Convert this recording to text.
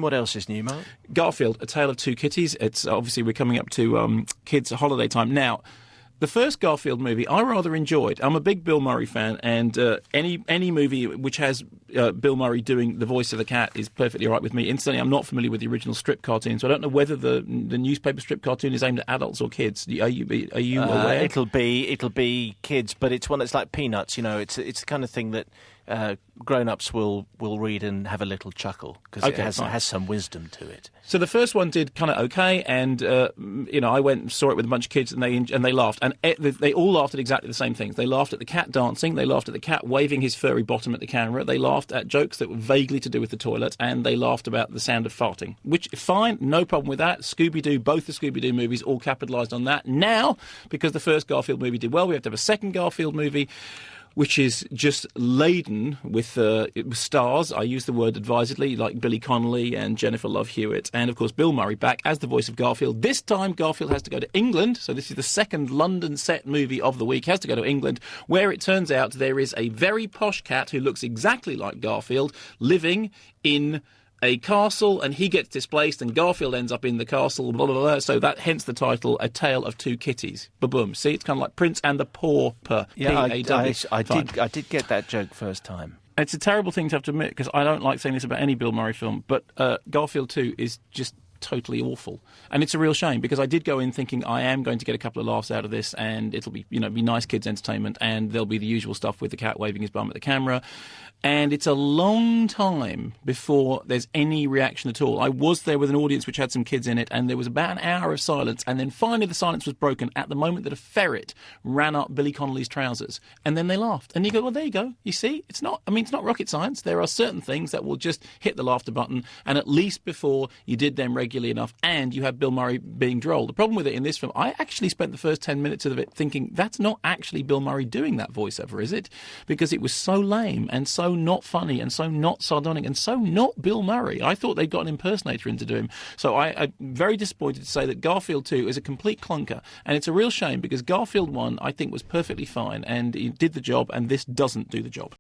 What else is new, Mark? Garfield, A Tale of Two Kitties. It's obviously we're coming up to kids' holiday time now. The first Garfield movie I rather enjoyed. I'm a big Bill Murray fan, and any movie which has Bill Murray doing the voice of the cat is perfectly all right with me. Incidentally, I'm not familiar with the original strip cartoon, so I don't know whether the newspaper strip cartoon is aimed at adults or kids. Are you aware? It'll be kids, but it's one that's like Peanuts. You know, it's the kind of thing that grown-ups will read and have a little chuckle because it has some wisdom to it. So the first one did kind of okay, and I went and saw it with a bunch of kids, and they laughed, and they all laughed at exactly the same things. They laughed at the cat dancing, they laughed at the cat waving his furry bottom at the camera, they laughed at jokes that were vaguely to do with the toilet, and they laughed about the sound of farting. Which fine, no problem with that. Scooby-Doo, both the Scooby-Doo movies, all capitalised on that. Now, because the first Garfield movie did well, we have to have a second Garfield movie, which is just laden with stars. I use the word advisedly, like Billy Connolly and Jennifer Love Hewitt, and of course Bill Murray back as the voice of Garfield. This time Garfield has to go to England, so this is the second London set movie of the week. Has to go to England, where it turns out there is a very posh cat who looks exactly like Garfield living in a castle, and he gets displaced, and Garfield ends up in the castle, blah, blah, blah. So that, hence the title, A Tale of Two Kitties. Ba-boom. See, it's kind of like Prince and the Pauper. Yeah, I did get that joke first time. It's a terrible thing to have to admit, because I don't like saying this about any Bill Murray film, but Garfield 2 is just totally awful, and it's a real shame, because I did go in thinking I am going to get a couple of laughs out of this, and it'll be be nice kids entertainment, and there'll be the usual stuff with the cat waving his bum at the camera, and it's a long time before there's any reaction at all. I was there with an audience which had some kids in it, and there was about an hour of silence, and then finally the silence was broken at the moment that a ferret ran up Billy Connolly's trousers, and then they laughed, and you go, well, there you go, you see, it's not rocket science. There are certain things that will just hit the laughter button, and at least before you did them regularly enough, and you have Bill Murray being droll. The problem with it in this film, I actually spent the first 10 minutes of it thinking, that's not actually Bill Murray doing that voiceover, is it? Because it was so lame, and so not funny, and so not sardonic, and so not Bill Murray. I thought they'd got an impersonator in to do him. So I'm very disappointed to say that Garfield 2 is a complete clunker, and it's a real shame, because Garfield 1, I think, was perfectly fine, and he did the job, and this doesn't do the job.